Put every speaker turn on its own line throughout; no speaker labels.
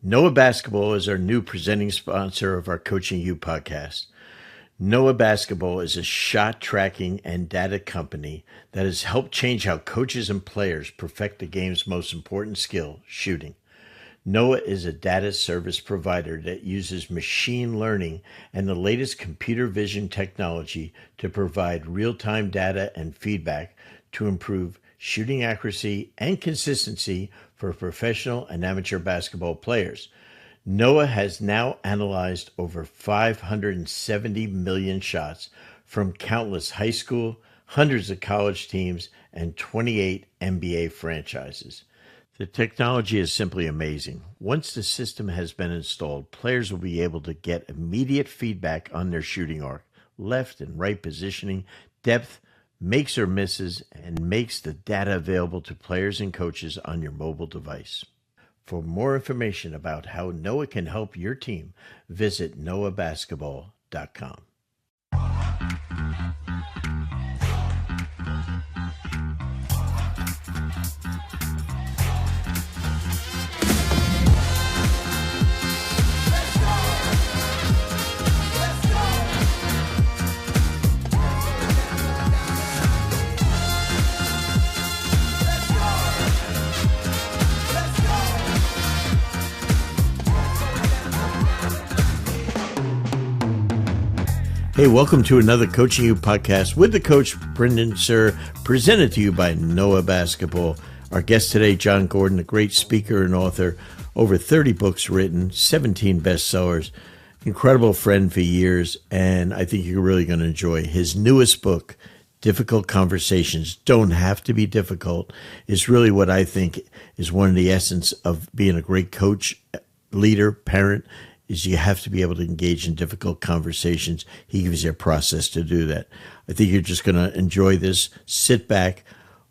Noah Basketball is our new presenting sponsor of our Coaching You podcast. Noah Basketball is a shot tracking and data company that has helped change how coaches and players perfect the game's most important skill, shooting. Noah is a data service provider that uses machine learning and the latest computer vision technology to provide real-time data and feedback to improve shooting accuracy and consistency for professional and amateur basketball players. Noah has now analyzed over 570 million shots from countless high school, hundreds of college teams, and 28 NBA franchises. The technology is simply amazing. Once the system has been installed, players will be able to get immediate feedback on their shooting arc, left and right positioning, depth, makes or misses, and makes the data available to players and coaches on your mobile device. For more information about how Noah can help your team, visit noahbasketball.com. Hey, welcome to another Coaching You podcast with the Coach Brendan Suhr, presented to you by Noah Basketball. Our guest today, Jon Gordon, a great speaker and author, over 30 books written, 17 bestsellers, incredible friend for years, and I think you're really going to enjoy his newest book, Difficult Conversations Don't Have to Be Difficult, is really what I think is one of the essence of being a great coach, leader, parent, is you have to be able to engage in difficult conversations. He gives you a process to do that. I think you're just going to enjoy this. Sit back,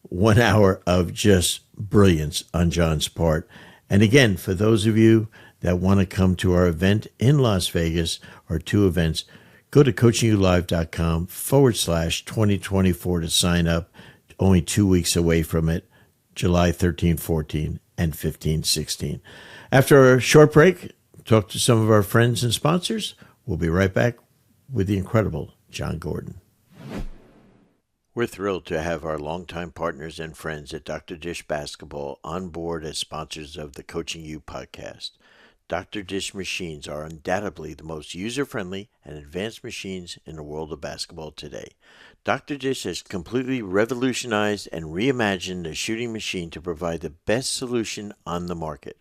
1 hour of just brilliance on Jon's part. And again, for those of you that want to come to our event in Las Vegas, or two events, go to coachingyoulive.com/2024 to sign up. Only 2 weeks away from it, July 13, 14, and 15, 16. After a short break, talk to some of our friends and sponsors. We'll be right back with the incredible Jon Gordon. We're thrilled to have our longtime partners and friends at Dr. Dish Basketball on board as sponsors of the Coaching You podcast. Dr. Dish machines are undoubtedly the most user-friendly and advanced machines in the world of basketball today. Dr. Dish has completely revolutionized and reimagined the shooting machine to provide the best solution on the market.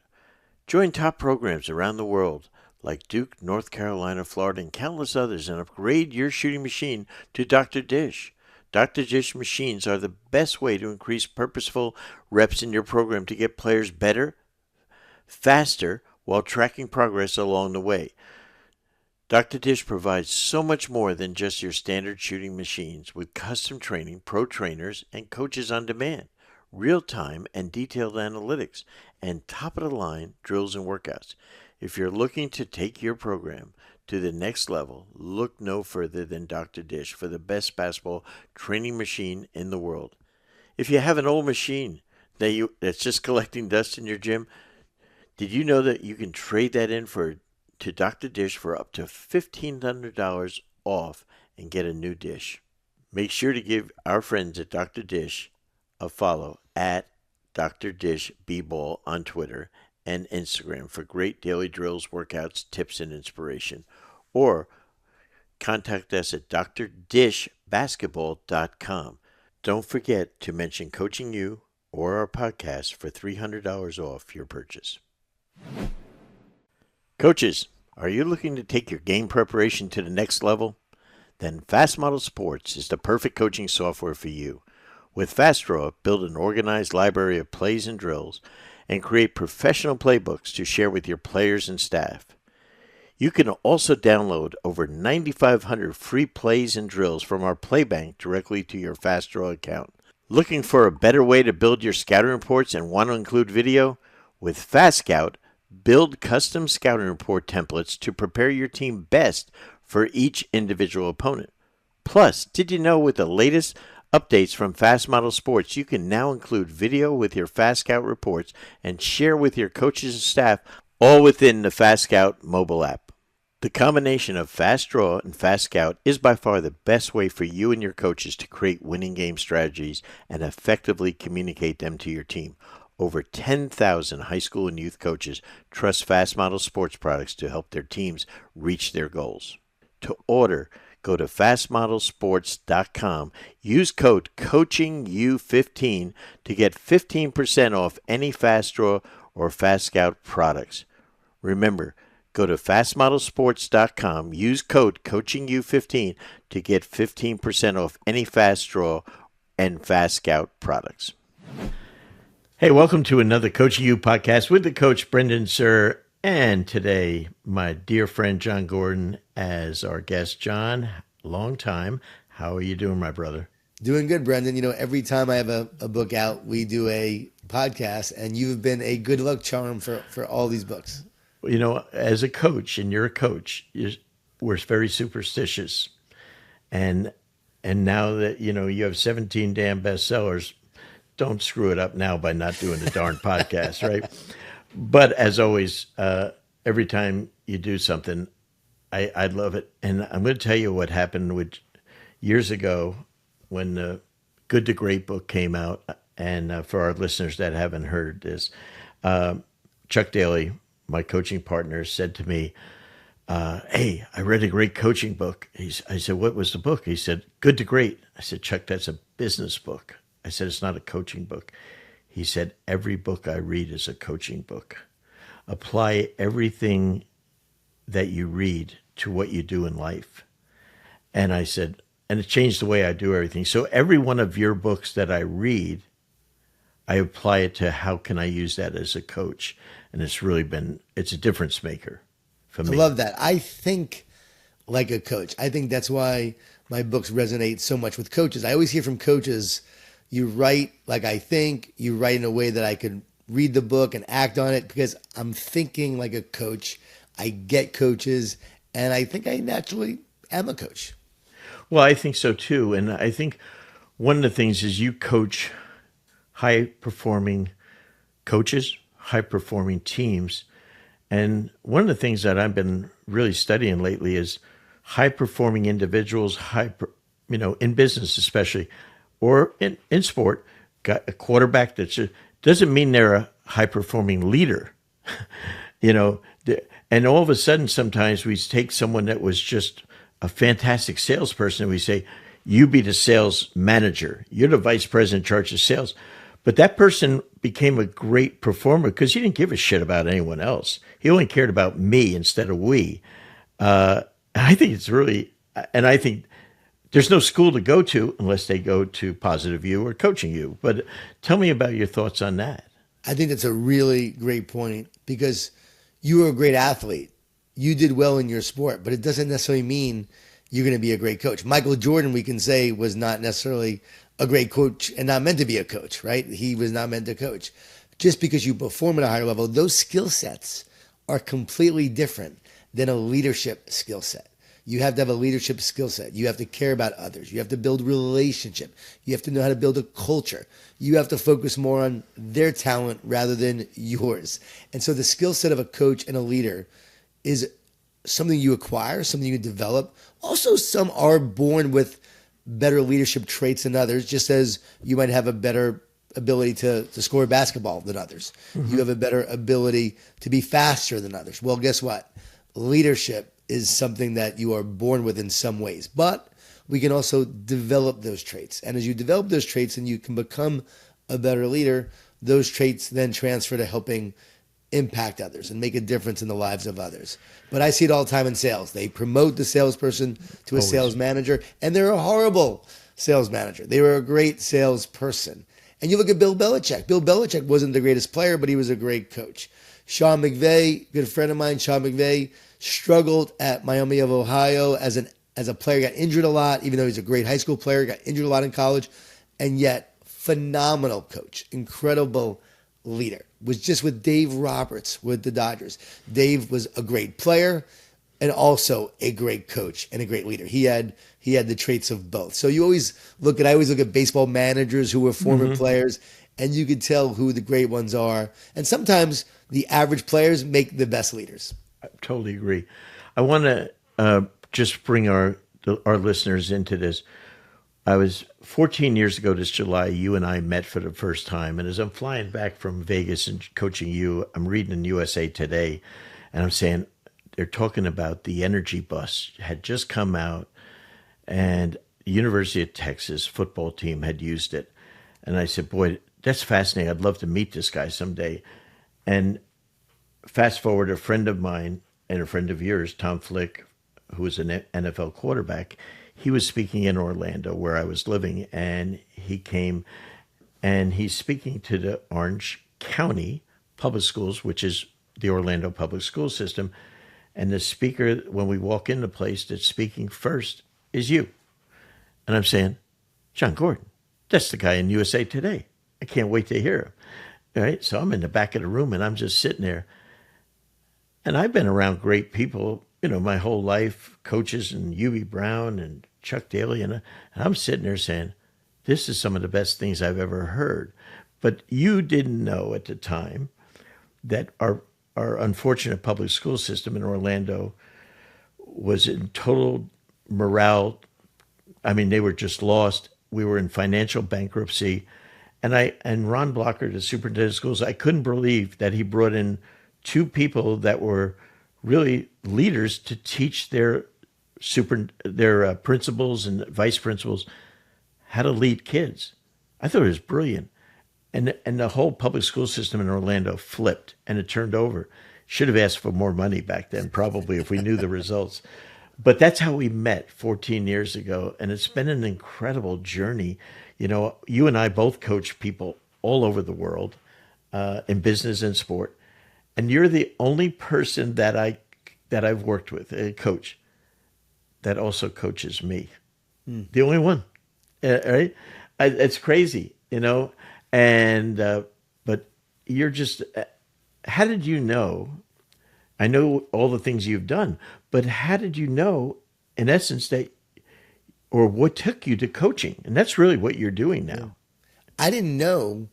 Join top programs around the world like Duke, North Carolina, Florida, and countless others and upgrade your shooting machine to Dr. Dish. Dr. Dish machines are the best way to increase purposeful reps in your program to get players better, faster, while tracking progress along the way. Dr. Dish provides so much more than just your standard shooting machines with custom training, pro trainers, and coaches on demand, real-time and detailed analytics, and top-of-the-line drills and workouts. If you're looking to take your program to the next level, look no further than Dr. Dish for the best basketball training machine in the world. If you have an old machine that's just collecting dust in your gym, did you know that you can trade that in to Dr. Dish for up to $1,500 off and get a new dish? Make sure to give our friends at Dr. Dish a follow at Dr. Dish B-Ball on Twitter and Instagram for great daily drills, workouts, tips, and inspiration. Or contact us at drdishbasketball.com. Don't forget to mention Coaching You or our podcast for $300 off your purchase. Coaches, are you looking to take your game preparation to the next level? Then Fast Model Sports is the perfect coaching software for you. With FastDraw, build an organized library of plays and drills and create professional playbooks to share with your players and staff. You can also download over 9,500 free plays and drills from our Playbank directly to your FastDraw account. Looking for a better way to build your scouting reports and want to include video? With FastScout, build custom scouting report templates to prepare your team best for each individual opponent. Plus, did you know with the latest updates from Fast Model Sports, you can now include video with your Fast Scout reports and share with your coaches and staff, all within the Fast Scout mobile app. The combination of Fast Draw and Fast Scout is by far the best way for you and your coaches to create winning game strategies and effectively communicate them to your team. Over 10,000 high school and youth coaches trust Fast Model sports products to help their teams reach their goals. To order, go to fastmodelsports.com. Use code COACHINGU15 to get 15% off any Fast Draw or Fast Scout products. Remember, go to fastmodelsports.com. Use code COACHINGU15 to get 15% off any Fast Draw and Fast Scout products. Hey, welcome to another Coaching You podcast with the Coach Brendan Suhr. And today, my dear friend Jon Gordon as our guest. Jon, long time. How are you doing, my brother?
Doing good, Brendan. You know, every time I have a book out, we do a podcast, and you've been a good luck charm for all these books.
You know, as a coach, and you're a coach, we're very superstitious. And now that, you know, you have 17 damn bestsellers, don't screw it up now by not doing the darn podcast, right? But as always, every time you do something, I love it. And I'm going to tell you what happened with years ago when the Good to Great book came out. And for our listeners that haven't heard this, Chuck Daly, my coaching partner, said to me, hey, I read a great coaching book. I said, what was the book? He said, Good to Great. I said, Chuck, that's a business book. I said, it's not a coaching book. He said, every book I read is a coaching book. Apply everything that you read to what you do in life. And I said, and it changed the way I do everything. So every one of your books that I read, I apply it to how can I use that as a coach. And it's a difference maker for me.
I love that. I think like a coach. I think that's why my books resonate so much with coaches. I always hear from coaches, you write like I think, you write in a way that I could read the book and act on it because I'm thinking like a coach. I get coaches, and I think I naturally am a coach.
Well, I think so too. And I think one of the things is you coach high-performing coaches, high-performing teams. And one of the things that I've been really studying lately is high-performing individuals, in business especially, or in sport, got a quarterback that doesn't mean they're a high-performing leader. And all of a sudden, sometimes we take someone that was just a fantastic salesperson and we say, you be the sales manager. You're the vice president in charge of sales. But that person became a great performer because he didn't give a shit about anyone else. He only cared about me instead of we. I think it's really, and I think there's no school to go to unless they go to Positive You or Coaching You. But tell me about your thoughts on that.
I think that's a really great point because you were a great athlete. You did well in your sport, but it doesn't necessarily mean you're going to be a great coach. Michael Jordan, we can say, was not necessarily a great coach and not meant to be a coach, right? He was not meant to coach. Just because you perform at a higher level, those skill sets are completely different than a leadership skill set. You have to have a leadership skill set. You have to care about others. You have to build relationship. You have to know how to build a culture. You have to focus more on their talent rather than yours. And so the skill set of a coach and a leader is something you acquire, something you develop. Also, some are born with better leadership traits than others, just as you might have a better ability to score basketball than others. Mm-hmm. You have a better ability to be faster than others. Well, guess what? Leadership is something that you are born with in some ways, but we can also develop those traits. And as you develop those traits and you can become a better leader, those traits then transfer to helping impact others and make a difference in the lives of others. But I see it all the time in sales. They promote the salesperson to a sales manager, and they're a horrible sales manager. They were a great salesperson. And you look at Bill Belichick. Bill Belichick wasn't the greatest player, but he was a great coach. Sean McVay, good friend of mine, Sean McVay, struggled at Miami of Ohio as a player, got injured a lot, even though he's a great high school player, got injured a lot in college, and yet phenomenal coach, incredible leader. Was just with Dave Roberts with the Dodgers. Dave was a great player and also a great coach and a great leader. He had the traits of both. So I always look at baseball managers who were former players, and you could tell who the great ones are. And sometimes the average players make the best leaders.
I totally agree. I want to just bring our listeners into this. I was 14 years ago this July, you and I met for the first time. And as I'm flying back from Vegas and coaching you, I'm reading in USA Today, and I'm saying, they're talking about the energy bus had just come out, and the University of Texas football team had used it. And I said, boy, that's fascinating. I'd love to meet this guy someday. And fast forward, a friend of mine and a friend of yours, Tom Flick, who was an NFL quarterback, he was speaking in Orlando where I was living, and he came and he's speaking to the Orange County Public Schools, which is the Orlando public school system. And the speaker, when we walk in the place, that's speaking first is you. And I'm saying, Jon Gordon, that's the guy in USA Today. I can't wait to hear him. All right. So I'm in the back of the room and I'm just sitting there. And I've been around great people, my whole life, coaches and Hubie Brown and Chuck Daly. And I'm sitting there saying, this is some of the best things I've ever heard. But you didn't know at the time that our unfortunate public school system in Orlando was in total morale. I mean, they were just lost. We were in financial bankruptcy. And Ron Blocker, the superintendent of schools, I couldn't believe that he brought in two people that were really leaders to teach their principals and vice principals how to lead kids. I thought it was brilliant. And the whole public school system in Orlando flipped, and it turned over. Should have asked for more money back then, probably, if we knew the results. But that's how we met 14 years ago, and it's been an incredible journey. You and I both coach people all over the world in business and sport, and you're the only person that I've worked with, a coach, that also coaches me. The only one, right? It's crazy, And, but you're just, how did you know? I know all the things you've done, but how did you know, in essence, or what took you to coaching? And that's really what you're doing now.
I didn't know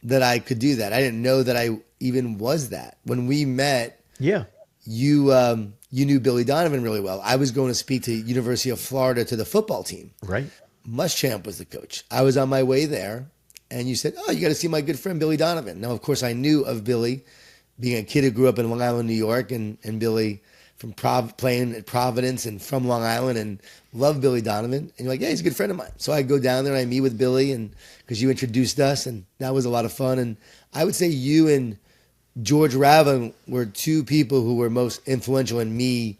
that I could do that. I didn't know that I even was that. When we met,
yeah,
you knew Billy Donovan really well. I was going to speak to University of Florida to the football team.
Right.
Muschamp was the coach. I was on my way there. And you said, oh, you got to see my good friend, Billy Donovan. Now, of course, I knew of Billy being a kid who grew up in Long Island, New York, and Billy from playing at Providence and from Long Island, and loved Billy Donovan. And you're like, yeah, he's a good friend of mine. So I go down there and I meet with Billy, and because you introduced us, and that was a lot of fun. And I would say you and George Ravin were two people who were most influential in me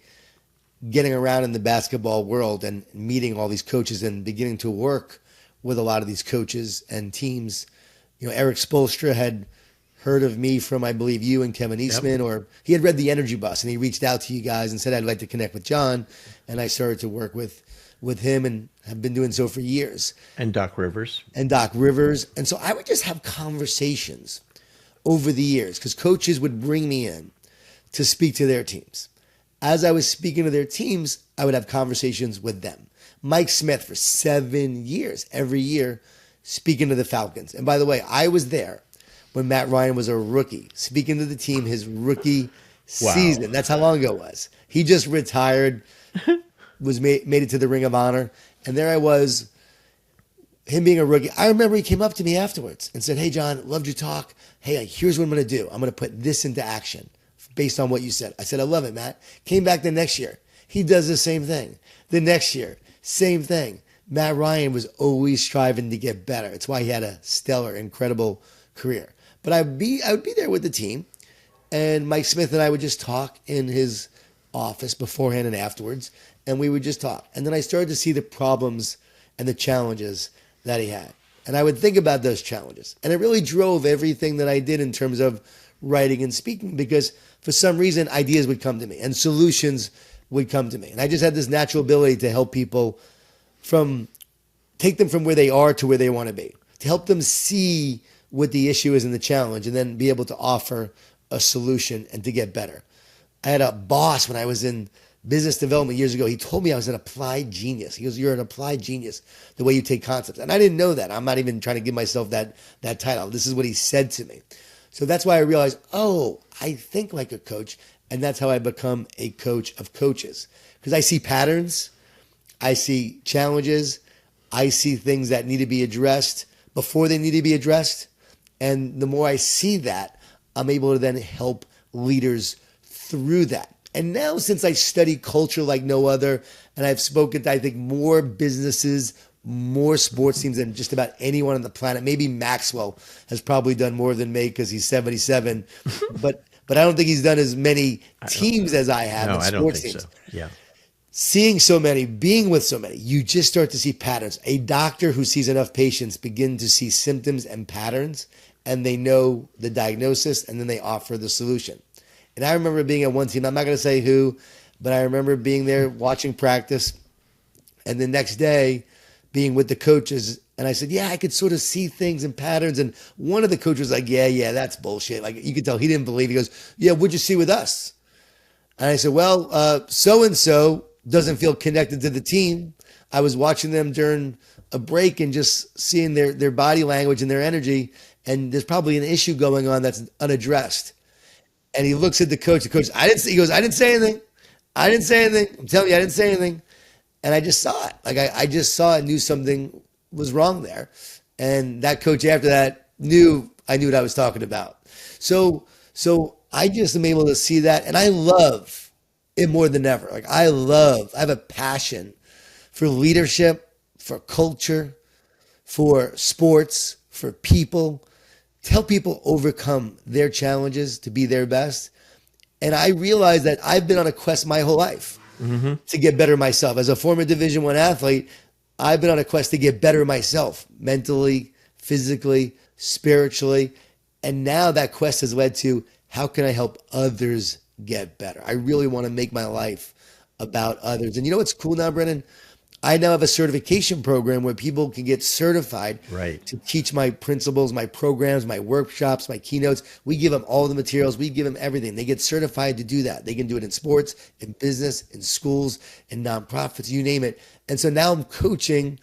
getting around in the basketball world and meeting all these coaches and beginning to work with a lot of these coaches and teams. Eric Spoelstra had heard of me from, I believe, you and Kevin Eastman, or he had read The Energy Bus, and he reached out to you guys and said, I'd like to connect with Jon. And I started to work with him and have been doing so for years.
And Doc Rivers.
And so I would just have conversations over the years, because coaches would bring me in to speak to their teams. As I was speaking to their teams, I would have conversations with them. Mike Smith for 7 years, every year, speaking to the Falcons. And by the way, I was there when Matt Ryan was a rookie, speaking to the team his rookie season. That's how long ago it was. He just retired, was made it to the Ring of Honor. And there I was, him being a rookie. I remember he came up to me afterwards and said, hey, Jon, loved your talk. Hey, here's what I'm going to do. I'm going to put this into action based on what you said. I said, I love it, Matt. Came back the next year. He does the same thing. The next year. Same thing. Matt Ryan was always striving to get better. It's why he had a stellar, incredible career. But I would be there with the team, and Mike Smith and I would just talk in his office beforehand and afterwards, and we would just talk. And then I started to see the problems and the challenges that he had. And I would think about those challenges. And it really drove everything that I did in terms of writing and speaking, because for some reason, ideas would come to me and solutions would come to me. And I just had this natural ability to help people take them from where they are to where they want to be, to help them see what the issue is and the challenge, and then be able to offer a solution and to get better. I had a boss when I was in business development years ago. He told me I was an applied genius. He goes, you're an applied genius, the way you take concepts. And I didn't know that. I'm not even trying to give myself that title. This is what he said to me. So that's why I realized, oh, I think like a coach. And that's how I become a coach of coaches. Because I see patterns, I see challenges, I see things that need to be addressed before they need to be addressed. And the more I see that, I'm able to then help leaders through that. And now, since I study culture like no other, and I've spoken to, I think, more businesses, more sports teams than just about anyone on the planet. Maybe Maxwell has probably done more than me because he's 77. But I don't think he's done as many teams as I have
No,
in
I don't
sports
think
teams.
so. Yeah.
Seeing so many, being with so many, you just start to see patterns. A doctor who sees enough patients begin to see symptoms and patterns, and they know the diagnosis, and then they offer the solution. And I remember being at one team, I'm not going to say who, but I remember being there watching practice, and the next day being with the coaches, and I said, yeah, I could sort of see things and patterns. And one of the coaches was like, yeah, that's bullshit. Like, you could tell he didn't believe. He goes, yeah, what'd you see with us? And I said, well, so-and-so doesn't feel connected to the team. I was watching them during a break and just seeing their body language and their energy, and there's probably an issue going on that's unaddressed. And he looks at the coach. The coach, he goes, I didn't say anything. I didn't say anything. I'm telling you, I didn't say anything. And I just saw it. Like, I just saw it, knew something was wrong there. And that coach after that I knew what I was talking about. So I just am able to see that. And I love it more than ever. Like, I have a passion for leadership, for culture, for sports, for people, to help people overcome their challenges to be their best. And I realize that I've been on a quest my whole life to get better myself. As a former Division I athlete, I've been on a quest to get better myself, mentally, physically, spiritually. And now that quest has led to, how can I help others get better? I really want to make my life about others. And you know what's cool now, Brendan? I now have a certification program where people can get certified to teach my principles, my programs, my workshops, my keynotes. We give them all the materials. We give them everything. They get certified to do that. They can do it in sports, in business, in schools, in nonprofits, you name it. And so now I'm coaching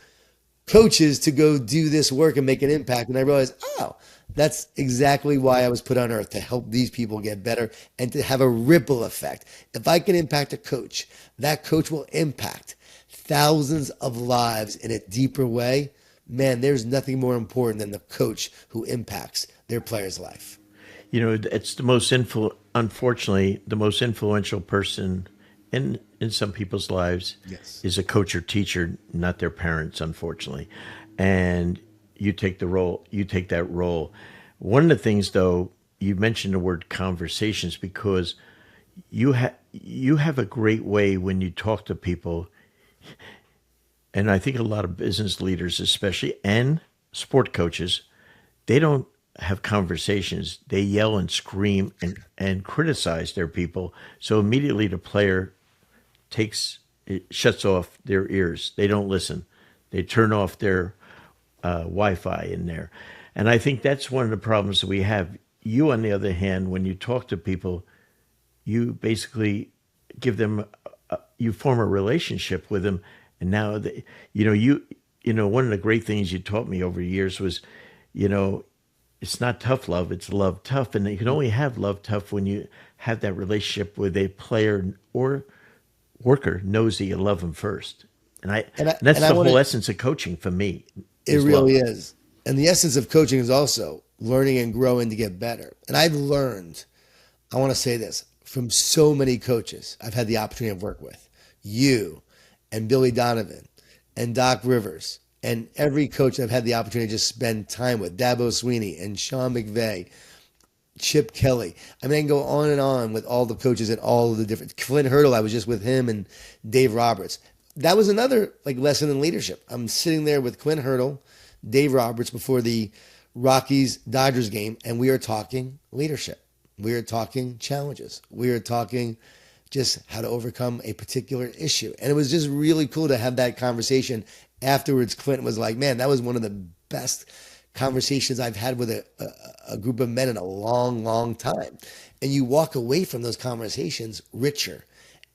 coaches to go do this work and make an impact. And I realized, oh, that's exactly why I was put on earth, to help these people get better and to have a ripple effect. If I can impact a coach, that coach will impact thousands of lives in a deeper way. Man, there's nothing more important than the coach who impacts their player's life.
You know, it's unfortunately, the most influential person in some people's lives is a coach or teacher, not their parents, unfortunately. And you take that role. One of the things, though, you mentioned the word conversations, because you have a great way when you talk to people. And I think a lot of business leaders, especially, and sport coaches, they don't have conversations. They yell and scream and criticize their people. So immediately the player shuts off their ears. They don't listen. They turn off their Wi-Fi in there. And I think that's one of the problems that we have. You, on the other hand, when you talk to people, you basically give them, you form a relationship with them. And now, one of the great things you taught me over the years was, it's not tough love, it's love tough. And you can only have love tough when you have that relationship with a player or worker knows that you love them first. And that's the whole essence of coaching for me.
It really is. And the essence of coaching is also learning and growing to get better. And I've learned, I want to say this, from so many coaches I've had the opportunity to work with. You and Billy Donovan and Doc Rivers and every coach I've had the opportunity to just spend time with, Dabo Sweeney and Sean McVay, Chip Kelly. I mean, I can go on and on with all the coaches and all of the different, Clint Hurdle, I was just with him, and Dave Roberts. That was another lesson in leadership. I'm sitting there with Clint Hurdle, Dave Roberts before the Rockies-Dodgers game, and we are talking leadership. We are talking challenges. We are talking just how to overcome a particular issue. And it was just really cool to have that conversation. Afterwards, Clint was like, man, that was one of the best conversations I've had with a group of men in a long, long time. And you walk away from those conversations richer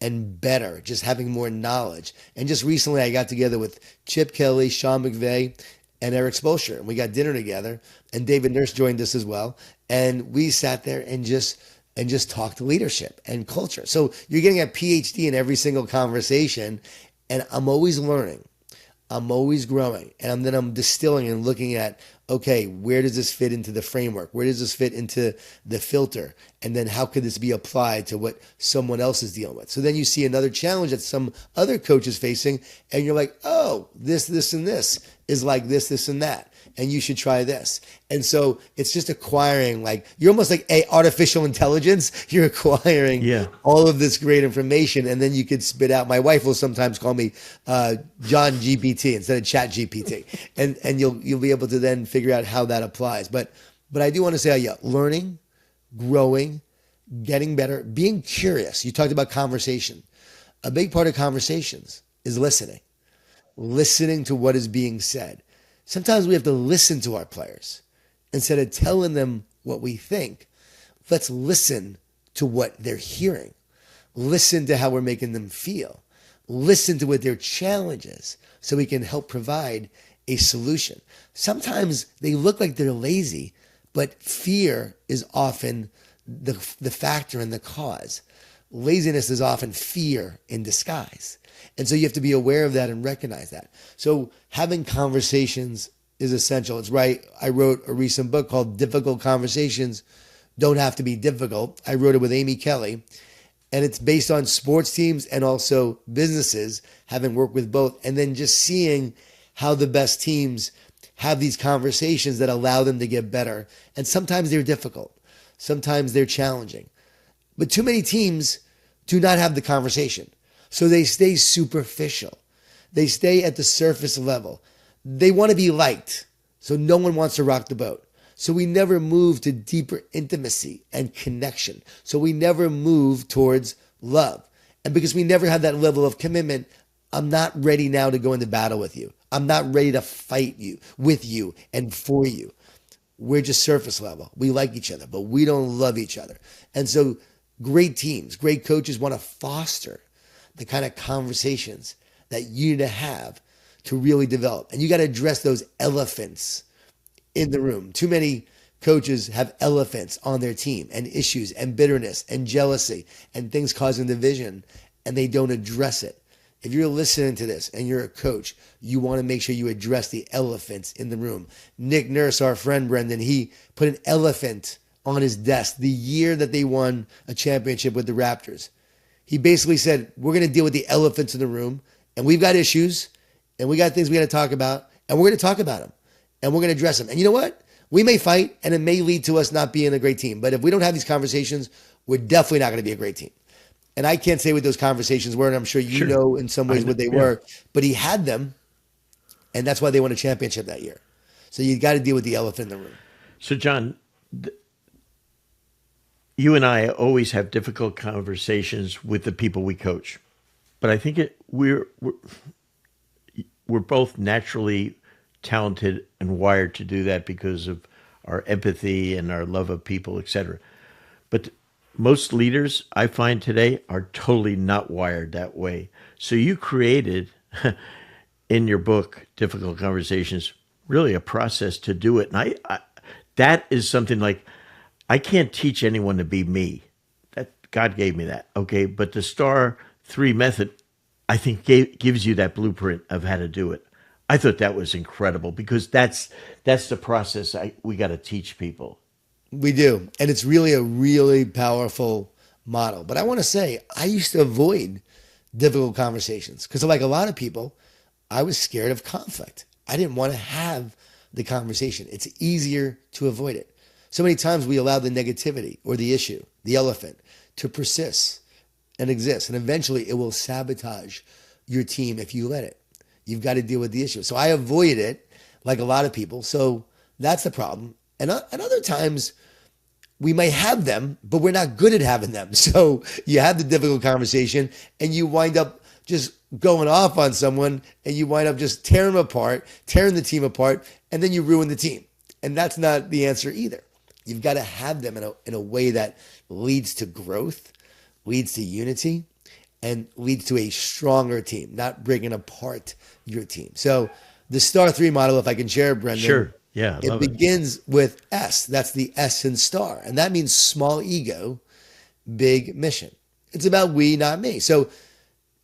and better, just having more knowledge. And just recently I got together with Chip Kelly, Sean McVay, and Eric Spoelstra, and we got dinner together, and David Nurse joined us as well, and we sat there and just talked leadership and culture. So you're getting a PhD in every single conversation, and I'm always learning. I'm always growing, and then I'm distilling and looking at, okay, where does this fit into the framework? Where does this fit into the filter? And then how could this be applied to what someone else is dealing with? So then you see another challenge that some other coach is facing, and you're like, oh, this, and this is like this, and that. And you should try this. And so it's just acquiring, like, you're almost like artificial intelligence. You're acquiring all of this great information, and then you could spit out. My wife will sometimes call me John GPT instead of Chat GPT. And you'll be able to then figure out how that applies. But I do want to say, learning, growing, getting better, being curious. You talked about conversation. A big part of conversations is listening to what is being said. Sometimes we have to listen to our players. Instead of telling them what we think, let's listen to what they're hearing. Listen to how we're making them feel. Listen to what their challenge is so we can help provide a solution. Sometimes they look like they're lazy, but fear is often the factor and the cause. Laziness is often fear in disguise. And so you have to be aware of that and recognize that. So having conversations is essential. It's right. I wrote a recent book called Difficult Conversations Don't Have to Be Difficult. I wrote it with Amy Kelly, and it's based on sports teams and also businesses, having worked with both, and then just seeing how the best teams have these conversations that allow them to get better. And sometimes they're difficult. Sometimes they're challenging. But too many teams do not have the conversation. So they stay superficial. They stay at the surface level. They want to be liked. So no one wants to rock the boat. So we never move to deeper intimacy and connection. So we never move towards love. And because we never have that level of commitment, I'm not ready now to go into battle with you. I'm not ready to fight you, with you, and for you. We're just surface level. We like each other, but we don't love each other. And so great teams, great coaches want to foster the kind of conversations that you need to have to really develop. And you got to address those elephants in the room. Too many coaches have elephants on their team and issues and bitterness and jealousy and things causing division, and they don't address it. If you're listening to this and you're a coach, you want to make sure you address the elephants in the room. Nick Nurse, our friend Brendan, he put an elephant on his desk the year that they won a championship with the Raptors. He basically said, we're going to deal with the elephants in the room, and we've got issues, and we got things we got to talk about, and we're going to talk about them, and we're going to address them. And you know what? We may fight, and it may lead to us not being a great team. But if we don't have these conversations, we're definitely not going to be a great team. And I can't say what those conversations were, and I'm sure you know in some ways what they were. But he had them, and that's why they won a championship that year. So you got to deal with the elephant in the room.
So, John, you and I always have difficult conversations with the people we coach. But I think we're both naturally talented and wired to do that because of our empathy and our love of people, etc. But most leaders I find today are totally not wired that way. So you created in your book, Difficult Conversations, really a process to do it. And I that is something like, I can't teach anyone to be me. That God gave me that. Okay. But the Star 3 method, I think gives you that blueprint of how to do it. I thought that was incredible because that's the process we got to teach people.
We do. And it's really a really powerful model. But I want to say, I used to avoid difficult conversations because, like a lot of people, I was scared of conflict. I didn't want to have the conversation. It's easier to avoid it. So many times we allow the negativity or the issue, the elephant, to persist and exist. And eventually it will sabotage your team if you let it. You've got to deal with the issue. So I avoid it like a lot of people. So that's the problem. And other times we may have them, but we're not good at having them. So you have the difficult conversation and you wind up just going off on someone and you wind up just tearing them apart, tearing the team apart, and then you ruin the team. And that's not the answer either. You've got to have them in a way that leads to growth, leads to unity, and leads to a stronger team, not bringing apart your team. So The star three model, if I can share, Brendan.
Sure. Yeah, I
It
love it.
begins with S. That's the S in star. And that means small ego, big mission. It's about we, not me. So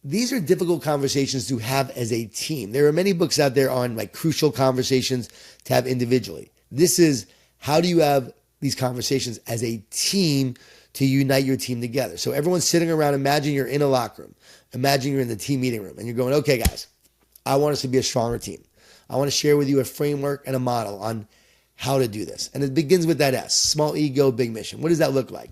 these are difficult conversations to have as a team. There are many books out there on like crucial conversations to have individually. This is how do you have these conversations as a team to unite your team together. So everyone's sitting around. Imagine you're in a locker room. Imagine you're in the team meeting room and you're going, okay, guys, I want us to be a stronger team. I want to share with you a framework and a model on how to do this. And it begins with that S, small ego, big mission. What does that look like?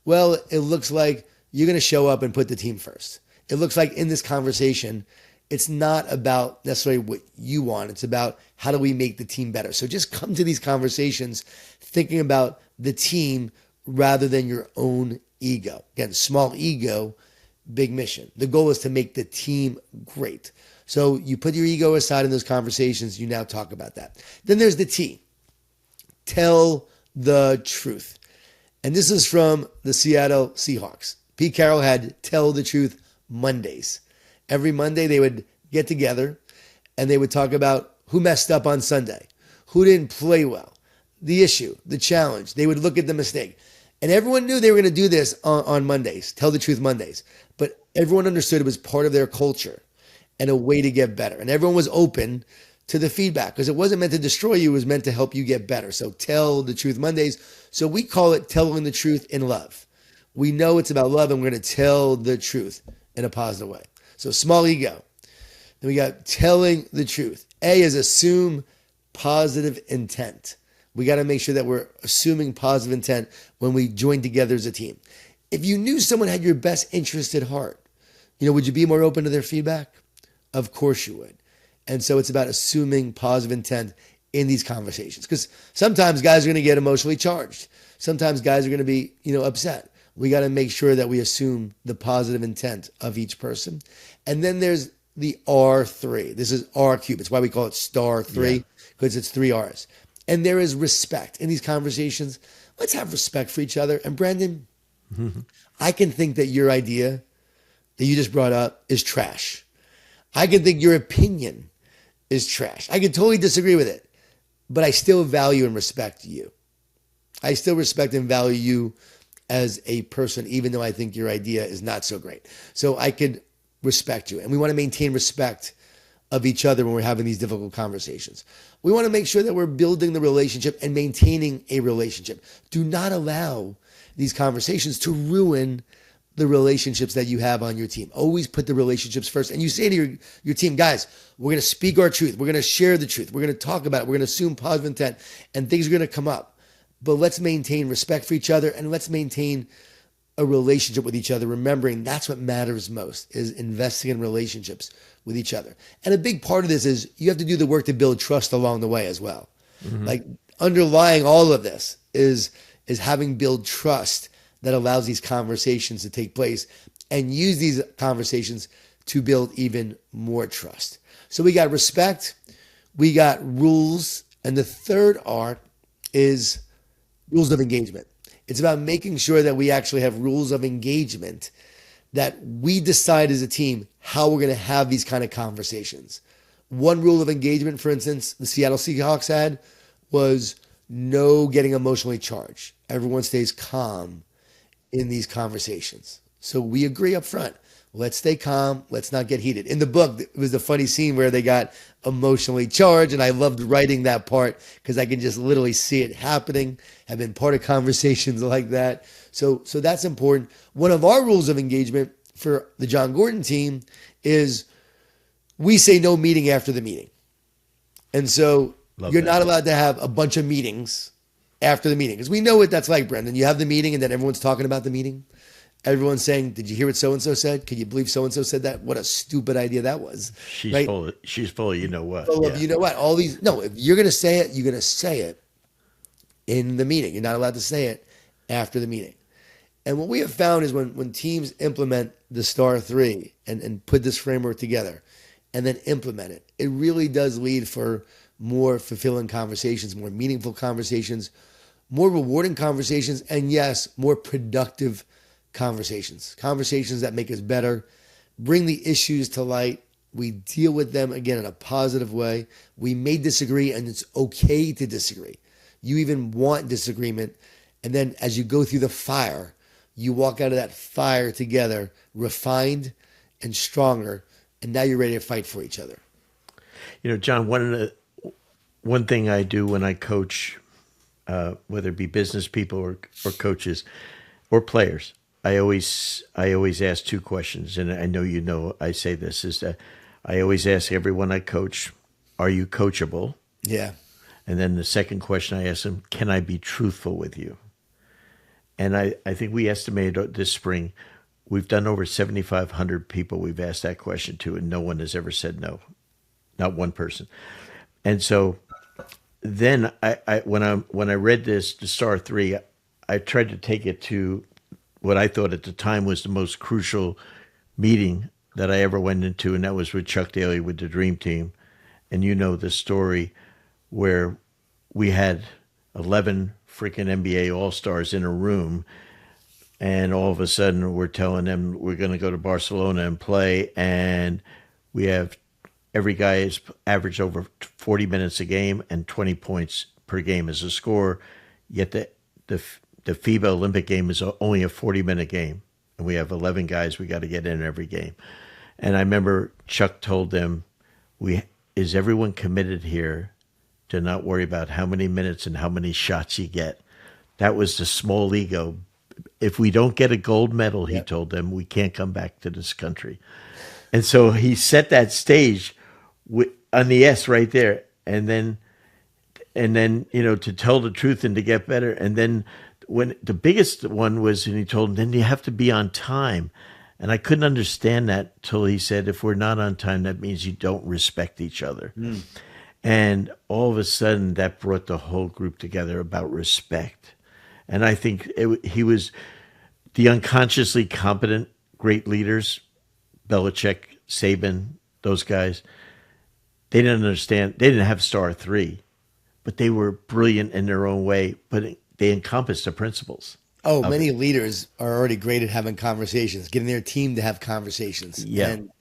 Well, it looks like you're going to show up and put the team first. It looks like in this conversation, it's not about necessarily what you want. It's about how do we make the team better. So just come to these conversations thinking about the team rather than your own ego. Again, small ego, big mission. The goal is to make the team great. So you put your ego aside in those conversations. You now talk about that. Then there's the T. Tell the truth. And this is from the Seattle Seahawks. Pete Carroll had Tell the Truth Mondays. Every Monday they would get together and they would talk about who messed up on Sunday, who didn't play well, the issue, the challenge. They would look at the mistake. And everyone knew they were going to do this on Mondays, Tell the Truth Mondays. But everyone understood it was part of their culture and a way to get better. And everyone was open to the feedback because it wasn't meant to destroy you. It was meant to help you get better. So Tell the Truth Mondays. So we call it Telling the Truth in Love. We know it's about love and we're going to tell the truth in a positive way. So small ego. Then we got telling the truth. A is assume positive intent. We got to make sure that we're assuming positive intent when we join together as a team. If you knew someone had your best interest at heart, would you be more open to their feedback? Of course you would. And so it's about assuming positive intent in these conversations. Because sometimes guys are going to get emotionally charged. Sometimes guys are going to be, upset. We got to make sure that we assume the positive intent of each person. And then there's the R3. This is R cubed. It's why we call it star 3, because it's 3 R's. And there is respect in these conversations. Let's have respect for each other. And Brendan, I can think that your idea that you just brought up is trash. I can think your opinion is trash. I can totally disagree with it, but I still value and respect you. I still respect and value you as a person, even though I think your idea is not so great. So I could respect you. And we want to maintain respect of each other when we're having these difficult conversations. We want to make sure that we're building the relationship and maintaining a relationship. Do not allow these conversations to ruin the relationships that you have on your team. Always put the relationships first. And you say to your team, guys, we're going to speak our truth. We're going to share the truth. We're going to talk about it. We're going to assume positive intent and things are going to come up. But let's maintain respect for each other and let's maintain a relationship with each other, remembering that's what matters most, is investing in relationships with each other. And a big part of this is you have to do the work to build trust along the way as well. Mm-hmm. Like underlying all of this is having build trust that allows these conversations to take place and use these conversations to build even more trust. So we got respect, we got rules, and the third R is rules of engagement. It's about making sure that we actually have rules of engagement, that we decide as a team how we're going to have these kind of conversations. One rule of engagement, for instance, the Seattle Seahawks had was no getting emotionally charged. Everyone stays calm in these conversations. So we agree up front. Let's stay calm. Let's not get heated. In the book, it was the funny scene where they got emotionally charged, and I loved writing that part because I can just literally see it happening. I've been part of conversations like that. So that's important. One of our rules of engagement for the Jon Gordon team is we say no meeting after the meeting. And so you're not allowed to have a bunch of meetings after the meeting because we know what that's like, Brendan. You have the meeting and then everyone's talking about the meeting. Everyone's saying, did you hear what so-and-so said? Could you believe so-and-so said that? What a stupid idea that was.
She's
right?
full of you know what.
Full of you know what. All these, no, if you're going to say it, you're going to say it in the meeting. You're not allowed to say it after the meeting. And what we have found is when teams implement the star 3 and put this framework together and then implement it, it really does lead for more fulfilling conversations, more meaningful conversations, more rewarding conversations, and yes, more productive conversations that make us better, bring the issues to light, We deal with them again in a positive way. We may disagree, and it's okay to disagree. You even want disagreement. And then as you go through the fire, you walk out of that fire together, refined and stronger. And now you're ready to fight for each other.
John, one thing I do when I coach, whether it be business people or coaches or players, I always ask two questions, and I know I say this, is that I always ask everyone I coach, are you coachable?
Yeah.
And then the second question I ask them, can I be truthful with you? And I think we estimated this spring, we've done over 7,500 people we've asked that question to, and no one has ever said no. Not one person. And so then when I read this, the Star 3, I tried to take it to what I thought at the time was the most crucial meeting that I ever went into, and that was with Chuck Daly with the Dream Team. And you know the story where we had 11 freaking NBA All-Stars in a room, and all of a sudden we're telling them we're going to go to Barcelona and play, and we have every guy is averaged over 40 minutes a game and 20 points per game as a score, yet the FIBA Olympic game is only a 40-minute game, and we have 11 guys we got to get in every game. And I remember Chuck told them, is everyone committed here to not worry about how many minutes and how many shots you get? That was the small ego. If we don't get a gold medal, he told them, we can't come back to this country. And so he set that stage on the S right there. And then, to tell the truth and to get better. And then when the biggest one was, and he told him, then you have to be on time. And I couldn't understand that till he said, if we're not on time, that means you don't respect each other. Mm. And all of a sudden that brought the whole group together about respect. And I think he was the unconsciously competent, great leaders, Belichick, Saban, those guys. They didn't understand. They didn't have Star 3, but they were brilliant in their own way, but they encompassed the principles.
Oh, many leaders are already great at having conversations, getting their team to have conversations.
Yeah.
And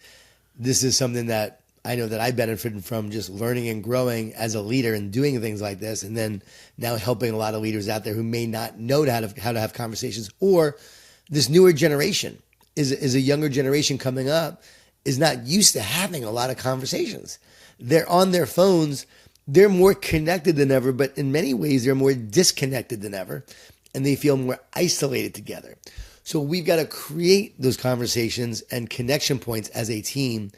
this is something that I know that I benefited from, just learning and growing as a leader and doing things like this. And then now helping a lot of leaders out there who may not know how to have conversations, or this newer generation is a younger generation coming up is not used to having a lot of conversations. They're on their phones. They're more connected than ever, but in many ways they're more disconnected than ever, and they feel more isolated together. So we've got to create those conversations and connection points as a team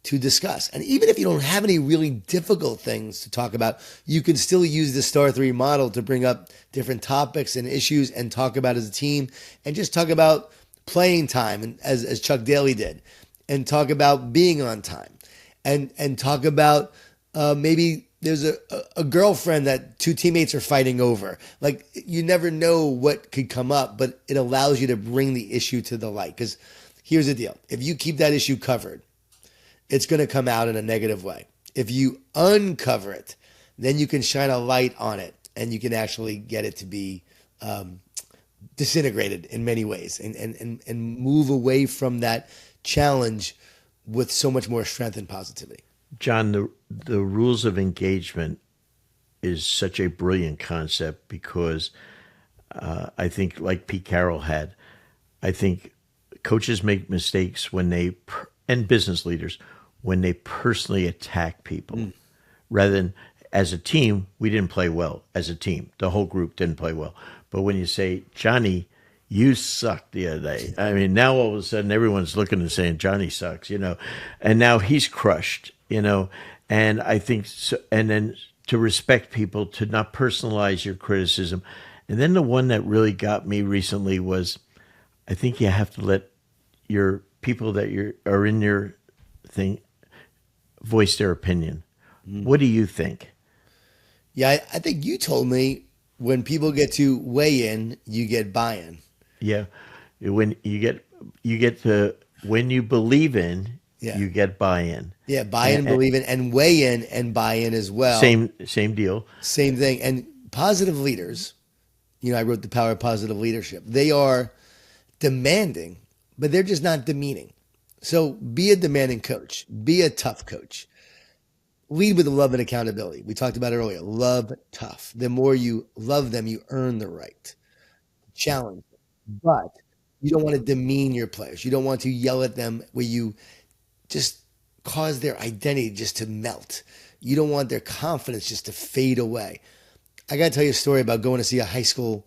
to discuss. And even if you don't have any really difficult things to talk about, you can still use the Star 3 model to bring up different topics and issues and talk about as a team, and just talk about playing time, and as Chuck Daly did, and talk about being on time, and talk about maybe there's a girlfriend that two teammates are fighting over. Like, you never know what could come up, but it allows you to bring the issue to the light. Because here's the deal. If you keep that issue covered, it's going to come out in a negative way. If you uncover it, then you can shine a light on it, and you can actually get it to be disintegrated in many ways, and move away from that challenge with so much more strength and positivity.
John, the rules of engagement is such a brilliant concept, because I think, like Pete Carroll had, I think coaches make mistakes and business leaders, when they personally attack people, rather than as a team. We didn't play well as a team. The whole group didn't play well. But when you say, Johnny, you sucked the other day. I mean, now all of a sudden everyone's looking and saying, Johnny sucks, and now he's crushed, and I think so. And then to respect people, to not personalize your criticism. And then the one that really got me recently was, I think you have to let your people that are in your thing voice their opinion. What do you think?
Yeah, I think you told me when people get to weigh in, you get buy-in.
Yeah, when you when you believe in, you get buy-in.
Yeah, buy-in, believe in, and weigh in and buy-in as well.
Same deal.
Same thing. And positive leaders, I wrote The Power of Positive Leadership. They are demanding, but they're just not demeaning. So be a demanding coach, be a tough coach. Lead with love and accountability. We talked about it earlier. Love tough. The more you love them, you earn the right to challenge them. But you don't want to demean your players. You don't want to yell at them where you just cause their identity just to melt. You don't want their confidence just to fade away. I got to tell you a story about going to see a high school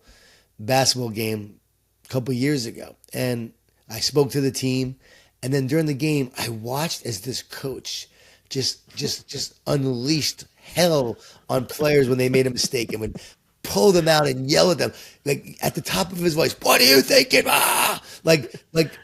basketball game a couple of years ago. And I spoke to the team. And then during the game, I watched as this coach just unleashed hell on players when they made a mistake and would pull them out and yell at them like at the top of his voice. What are you thinking? Ah! Like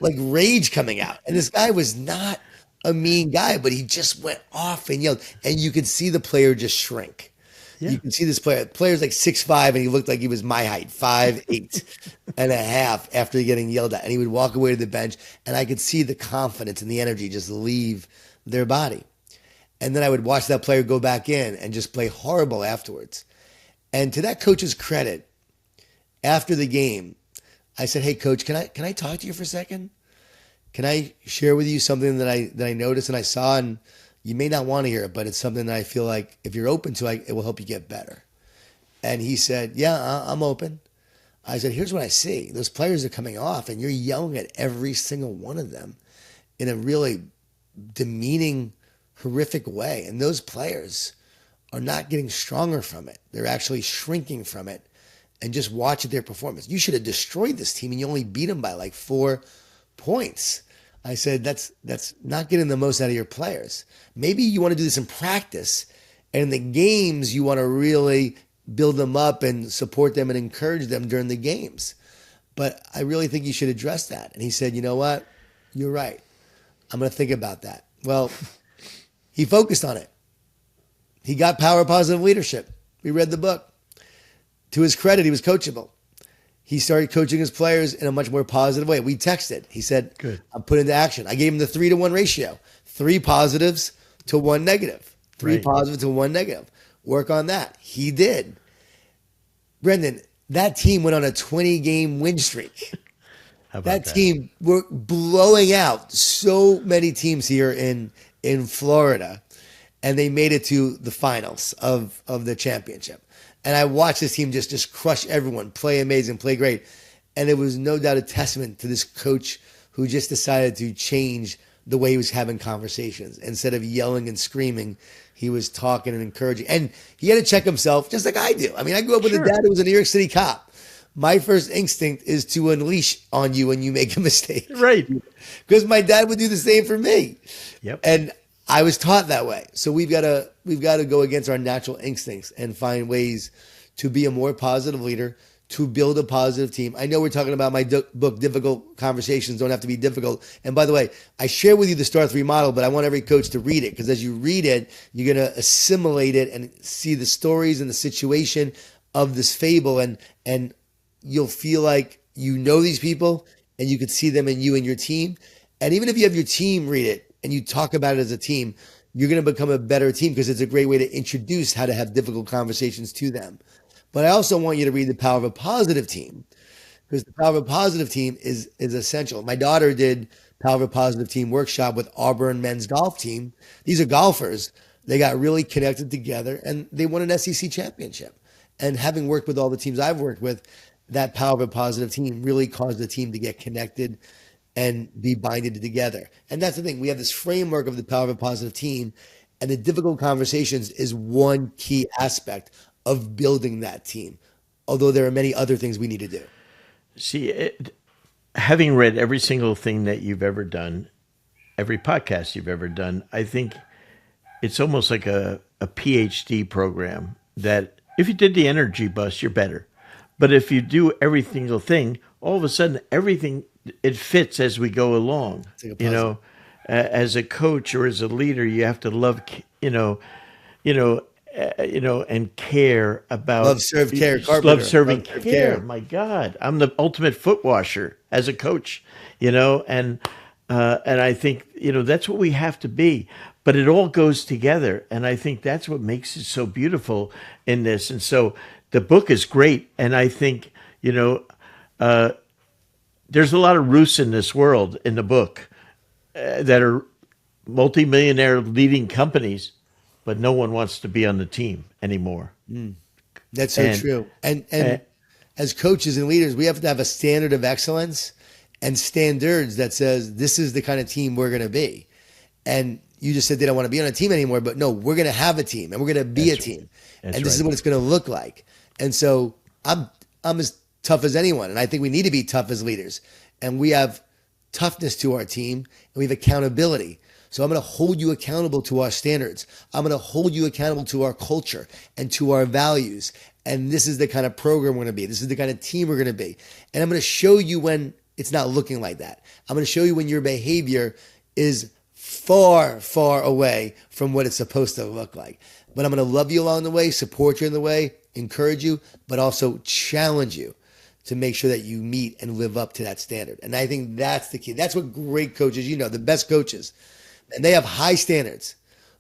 rage coming out. And this guy was not a mean guy, but he just went off and yelled. And you could see the player just shrink.
Yeah.
You can see this player's like 6'5", and he looked like he was my height, 5'8.5" after getting yelled at. And he would walk away to the bench, and I could see the confidence and the energy just leave their body. And then I would watch that player go back in and just play horrible afterwards. And to that coach's credit, after the game, I said, "Hey, coach, can I talk to you for a second? Can I share with you something that I noticed and I saw, and you may not want to hear it, but it's something that I feel like if you're open to, it will help you get better." And he said, "Yeah, I'm open." I said, "Here's what I see. Those players are coming off, and you're yelling at every single one of them in a really demeaning, horrific way. And those players are not getting stronger from it. They're actually shrinking from it. And just watch their performance. You should have destroyed this team, and you only beat them by like 4 points." I said, that's not getting the most out of your players. Maybe you want to do this in practice, and in the games, you want to really build them up and support them and encourage them during the games. But I really think you should address that. And he said, "You know what? You're right. I'm going to think about that." Well, he focused on it. He got Power Positive Leadership. We read the book. To his credit, he was coachable. He started coaching his players in a much more positive way. We texted. He said,
"Good.
I'm put into action." I gave him the 3-to-1 ratio. 3 positives to 1 negative. 3
Right.
positive to 1 negative. Work on that. He did. Brendan, that team went on a 20-game win streak.
How about
That team were blowing out so many teams here in Florida, and they made it to the finals of the championship. And I watched this team just crush everyone, play amazing, play great. And it was no doubt a testament to this coach who just decided to change the way he was having conversations. Instead of yelling and screaming, he was talking and encouraging. And he had to check himself just like I do. I mean, I grew up with a dad who was a New York City cop. My first instinct is to unleash on you when you make a mistake.
Right.
Because my dad would do the same for me.
Yep.
And I was taught that way. So we've got to go against our natural instincts and find ways to be a more positive leader, to build a positive team. I know we're talking about my book, Difficult Conversations Don't Have to Be Difficult. And by the way, I share with you the Star 3 model, but I want every coach to read it, because as you read it, you're going to assimilate it and see the stories and the situation of this fable, and you'll feel like you know these people and you could see them in you and your team. And even if you have your team read it and you talk about it as a team, you're going to become a better team, because it's a great way to introduce how to have difficult conversations to them. But I also want you to read The Power of a Positive Team, because the Power of a Positive Team is essential. My daughter did Power of a Positive Team workshop with Auburn men's golf team. These are golfers. They got really connected together, and they won an SEC championship. And having worked with all the teams I've worked with, that Power of a Positive Team really caused the team to get connected and be binded together. And that's the thing. We have this framework of the Power of a Positive Team, and the difficult conversations is one key aspect of building that team, although there are many other things we need to do.
See, having read every single thing that you've ever done, every podcast you've ever done, I think it's almost like a PhD program that if you did the energy bus, you're better. But if you do every single thing, all of a sudden everything, it fits as we go along.
Like
you know, as a coach or as a leader, you have to love, and care about
love, serve, care, carpenter.
Love, serving,
love, serve,
care. My God, I'm the ultimate foot washer as a coach, and I think, that's what we have to be, but it all goes together. And I think that's what makes it so beautiful in this. And so the book is great. And I think, there's a lot of roosts in this world in the book. that are multimillionaire leading companies, but no one wants to be on the team anymore.
That's so
And,
true. And
and
as coaches and leaders, we have to have a standard of excellence and standards that says this is the kind of team we're going to be. And you just said they don't want to be on a team anymore, but no, we're going to have a team and we're going to be a
that's
team.
that's
And this is
right.
what it's going to look like. And so I'm as tough as anyone, and I think we need to be tough as leaders. And we have toughness to our team, and we have accountability. So I'm going to hold you accountable to our standards. I'm going to hold you accountable to our culture and to our values. And this is the kind of program we're going to be. This is the kind of team we're going to be. And I'm going to show you when it's not looking like that. I'm going to show you when your behavior is far, far away from what it's supposed to look like. But I'm going to love you along the way, support you in the way, encourage you, but also challenge you to make sure that you meet and live up to that standard. And I think that's the key. That's what great coaches, the best coaches, and they have high standards,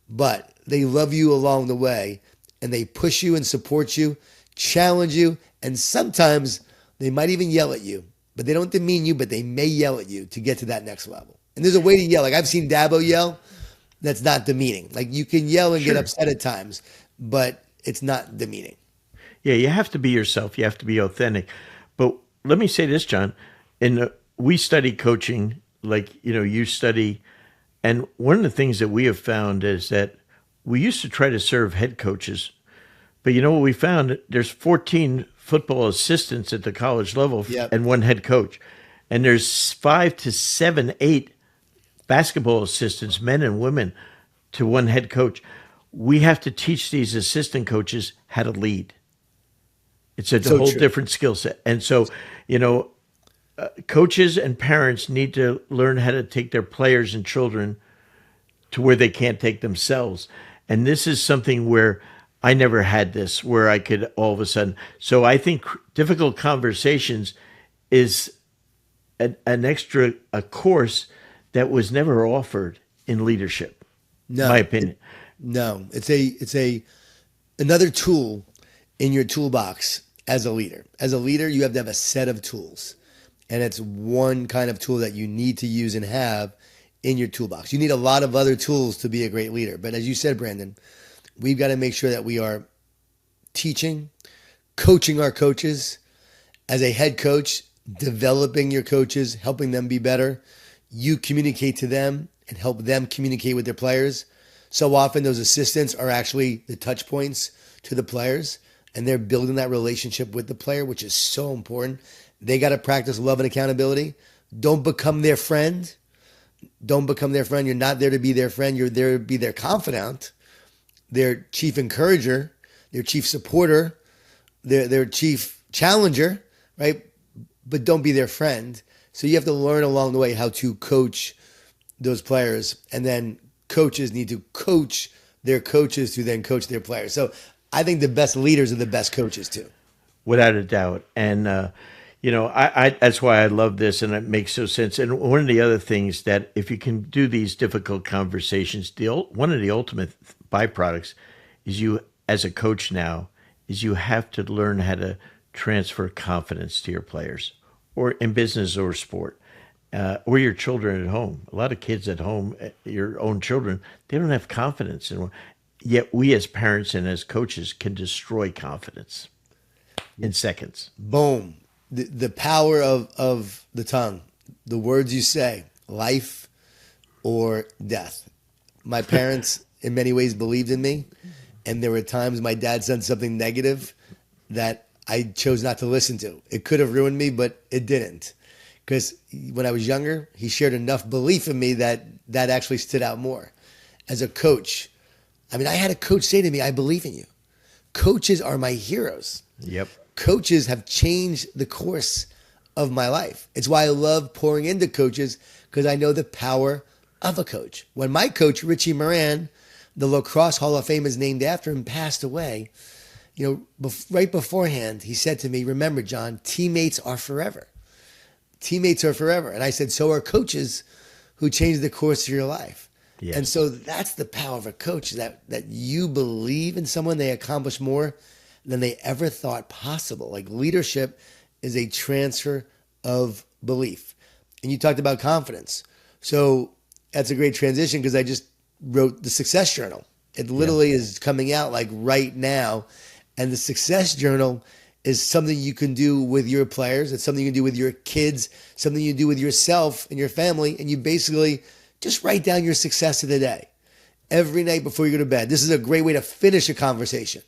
but they love you along the way and they push you and support you, challenge you, and sometimes they might even yell at you, but they don't demean you, but they may yell at you to get to that next level. And there's a way to yell. Like I've seen Dabo yell. That's not demeaning. Like you can yell and get
Sure.
upset at times, but it's not demeaning.
Yeah, you have to be yourself. You have to be authentic. But let me say this, John. We study coaching, like you study, and one of the things that we have found is that we used to try to serve head coaches, but you know what we found? There's 14 football assistants at the college level
Yep.
and one head coach, and there's 5 to 7, 8 basketball assistants, men and women, to one head coach. We have to teach these assistant coaches how to lead. It's a
So
whole
true.
different skill set. And so, you know, coaches and parents need to learn how to take their players and children to where they can't take themselves. And this is something where I never had this, where I could all of a sudden. So I think difficult conversations is an extra a course that was never offered in leadership, in my
No,
opinion.
no. It's another tool in your toolbox as a leader. As a leader, you have to have a set of tools. And it's one kind of tool that you need to use and have in your toolbox. You need a lot of other tools to be a great leader. But as you said, Brandon, we've got to make sure that we are teaching, coaching our coaches as a head coach, developing your coaches, helping them be better. You communicate to them and help them communicate with their players. So often those assistants are actually the touch points to the players, and they're building that relationship with the player, which is so important. They got to practice love and accountability. Don't become their friend. Don't become their friend. You're not there to be their friend. You're there to be their confidant, their chief encourager, their chief supporter, their chief challenger, right? But don't be their friend. So you have to learn along the way how to coach those players, and then coaches need to coach their coaches to then coach their players. So I think the best leaders are the best coaches too.
Without a doubt. And, I that's why I love this and it makes so sense. And one of the other things that if you can do these difficult conversations, one of the ultimate byproducts is you, as a coach now, is you have to learn how to transfer confidence to your players or in business or sport. Or your children at home. A lot of kids at home, your own children, they don't have confidence. And yet we as parents and as coaches can destroy confidence in seconds.
Boom. The power of the tongue, the words you say, life or death. My parents, in many ways, believed in me. And there were times my dad said something negative that I chose not to listen to. It could have ruined me, but it didn't. Because when I was younger, he shared enough belief in me that actually stood out more. As a coach, I had a coach say to me, I believe in you. Coaches are my heroes.
Yep.
Coaches have changed the course of my life. It's why I love pouring into coaches, because I know the power of a coach. When my coach, Richie Moran, the Lacrosse Hall of Fame is named after him, passed away, right beforehand, he said to me, remember, John, teammates are forever. Teammates are forever. And I said, so are coaches who change the course of your life.
Yeah.
And so that's the power of a coach, that you believe in someone, they accomplish more than they ever thought possible. Like leadership is a transfer of belief. And you talked about confidence. So that's a great transition because I just wrote the Success Journal. It literally is coming out like right now. And the Success Journal is something you can do with your players. It's something you can do with your kids, something you do with yourself and your family. And you basically just write down your success of the day every night before you go to bed. This is a great way to finish a conversation.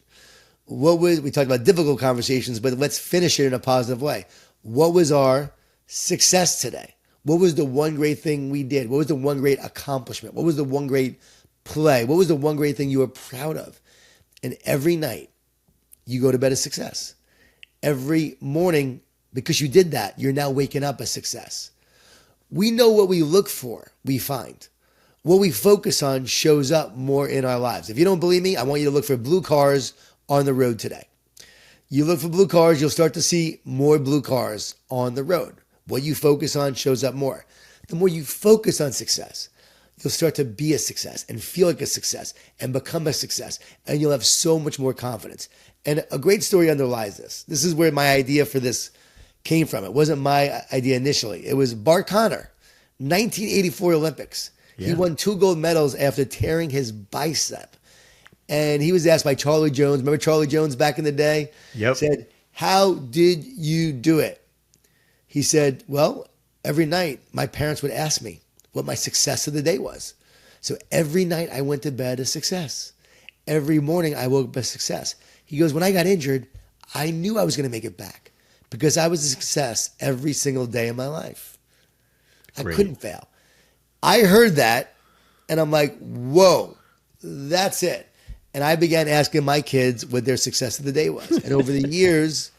We talked about difficult conversations, but let's finish it in a positive way. What was our success today? What was the one great thing we did? What was the one great accomplishment? What was the one great play? What was the one great thing you were proud of? And every night you go to bed a success. Every morning, because you did that, you're now waking up a success. We know what we look for, we find. What we focus on shows up more in our lives. If you don't believe me, I want you to look for blue cars on the road today. You look for blue cars, you'll start to see more blue cars on the road. What you focus on shows up more. The more you focus on success, you'll start to be a success and feel like a success and become a success. And you'll have so much more confidence. And a great story underlies this. This is where my idea for this came from. It wasn't my idea initially. It was Bart Conner, 1984 Olympics. Yeah. He won 2 gold medals after tearing his bicep. And he was asked by Charlie Jones. Remember Charlie Jones back in the day?
Yep.
Said, how did you do it? He said, well, every night my parents would ask me what my success of the day was. So every night I went to bed a success. Every morning I woke up a success. He goes, when I got injured, I knew I was going to make it back because I was a success every single day of my life.
Great.
I couldn't fail. I heard that and I'm like, whoa, that's it. And I began asking my kids what their success of the day was. And over the years,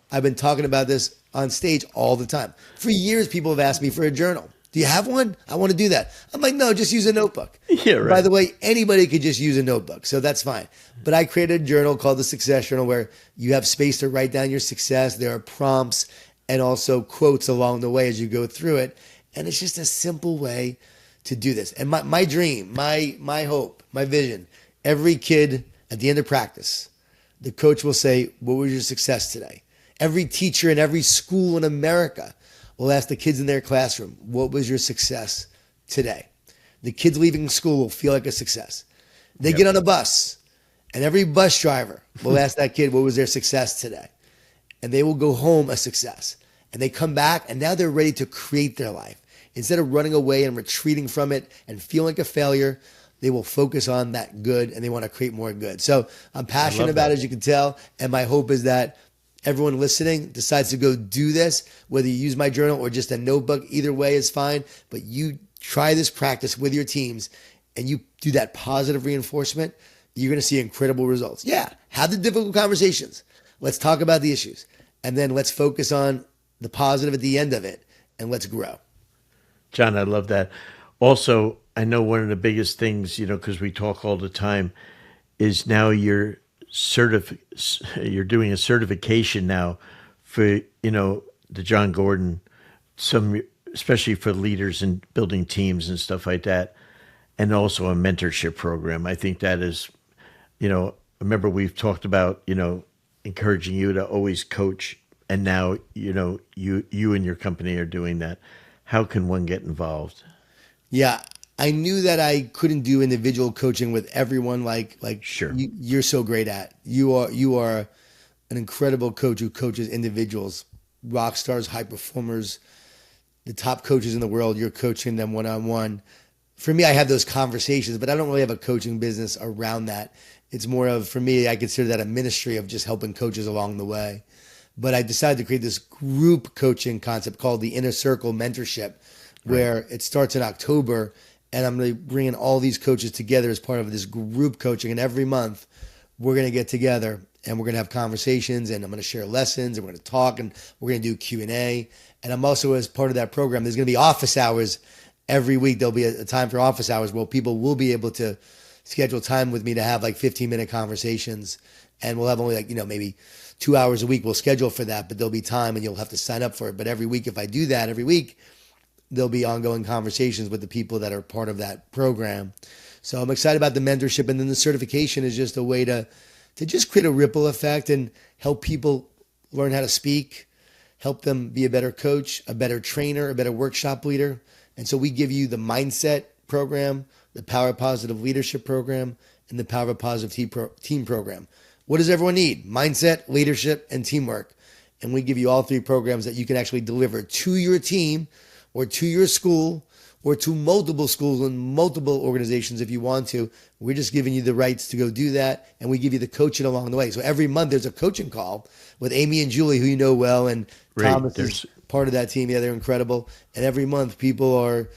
I've been talking about this on stage all the time. For years, people have asked me for a journal. Do you have one? I want to do that. I'm like, no, just use a notebook.
Yeah, right.
By the way, anybody could just use a notebook, so that's fine. But I created a journal called the Success Journal where you have space to write down your success. There are prompts and also quotes along the way as you go through it. And it's just a simple way to do this. And my dream, my hope, my vision, every kid at the end of practice, the coach will say, what was your success today? Every teacher in every school in America will ask the kids in their classroom, what was your success today? The kids leaving school will feel like a success. They get on a bus, and every bus driver will ask that kid, what was their success today? And they will go home a success. And they come back, and now they're ready to create their life. Instead of running away and retreating from it and feeling like a failure, they will focus on that good, and they want to create more good. So I'm passionate about it, as you can tell, and my hope is that everyone listening decides to go do this, whether you use my journal or just a notebook, either way is fine. But you try this practice with your teams and you do that positive reinforcement, you're going to see incredible results. Yeah, have the difficult conversations. Let's talk about the issues. And then let's focus on the positive at the end of it and let's grow.
Jon, I love that. Also, I know one of the biggest things, because we talk all the time, is now you're doing a certification now for the Jon Gordon, especially for leaders and building teams and stuff like that, and also a mentorship program. I think that is, remember we've talked about encouraging you to always coach, and now you and your company are doing that. How can one get involved?
Yeah. I knew that I couldn't do individual coaching with everyone like
sure.
You're so great at. You are an incredible coach who coaches individuals, rock stars, high performers, the top coaches in the world. You're coaching them one-on-one. For me, I have those conversations, but I don't really have a coaching business around that. It's more of, for me, I consider that a ministry of just helping coaches along the way. But I decided to create this group coaching concept called the Inner Circle Mentorship, where it starts in October. And I'm going to bring in all these coaches together as part of this group coaching. And every month, we're going to get together and we're going to have conversations. And I'm going to share lessons. And we're going to talk. And we're going to do Q&A. And I'm also, as part of that program, there's going to be office hours every week. There'll be a time for office hours where people will be able to schedule time with me to have like 15-minute conversations. And we'll have only maybe 2 hours a week we'll schedule for that. But there'll be time and you'll have to sign up for it. But every week, if I do that every week, there'll be ongoing conversations with the people that are part of that program. So I'm excited about the mentorship. And then the certification is just a way to just create a ripple effect and help people learn how to speak, help them be a better coach, a better trainer, a better workshop leader. And so we give you the mindset program, the Power of Positive Leadership program, and the Power of Positive Team program. What does everyone need? Mindset, leadership, and teamwork. And we give you all 3 programs that you can actually deliver to your team or to your school or to multiple schools and multiple organizations if you want to. We're just giving you the rights to go do that, and we give you the coaching along the way. So every month there's a coaching call with Amy and Julie, who you know well, and Thomas is part of that team. Yeah, they're incredible. And every month people are,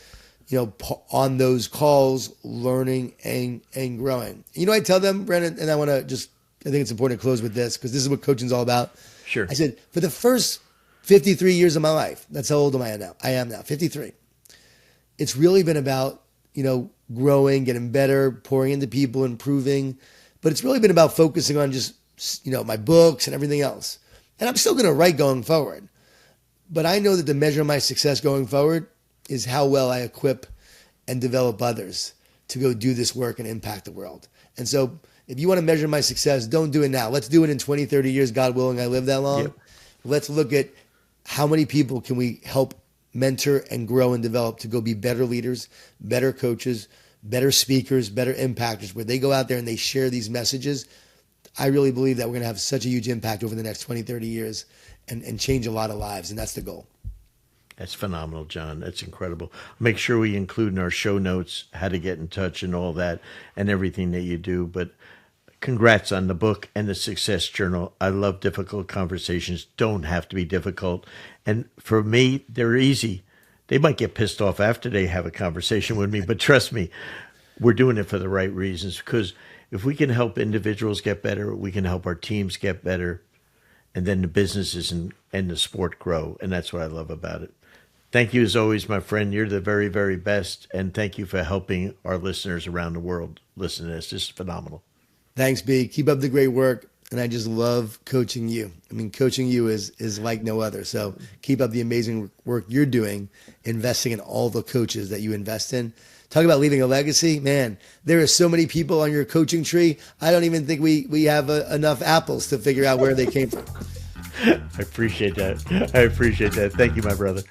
on those calls, learning and growing. I tell them, Brendan, and I think it's important to close with this because this is what coaching is all about.
Sure.
I said, for the first 53 years of my life, that's how old I am now. I am now 53. It's really been about, growing, getting better, pouring into people, improving. But it's really been about focusing on just, my books and everything else. And I'm still going to write going forward. But I know that the measure of my success going forward is how well I equip and develop others to go do this work and impact the world. And so if you want to measure my success, don't do it now. Let's do it in 20, 30 years, God willing, I live that long. Yep. Let's look at how many people can we help mentor and grow and develop to go be better leaders, better coaches, better speakers, better impactors, where they go out there and they share these messages. I really believe that we're going to have such a huge impact over the next 20, 30 years and change a lot of lives. And that's the goal.
That's phenomenal, Jon. That's incredible. Make sure we include in our show notes how to get in touch and all that and everything that you do. But congrats on the book and the Success Journal. I love difficult conversations. Don't have to be difficult. And for me, they're easy. They might get pissed off after they have a conversation with me, but trust me, we're doing it for the right reasons. Because if we can help individuals get better, we can help our teams get better, and then the businesses and the sport grow. And that's what I love about it. Thank you as always, my friend. You're the very, very best. And thank you for helping our listeners around the world listen to this. This is phenomenal.
Thanks, B. Keep up the great work. And I just love coaching you. I mean, coaching you is like no other. So keep up the amazing work you're doing, investing in all the coaches that you invest in. Talk about leaving a legacy. Man, there are so many people on your coaching tree. I don't even think we have enough apples to figure out where they came from.
I appreciate that. Thank you, my brother.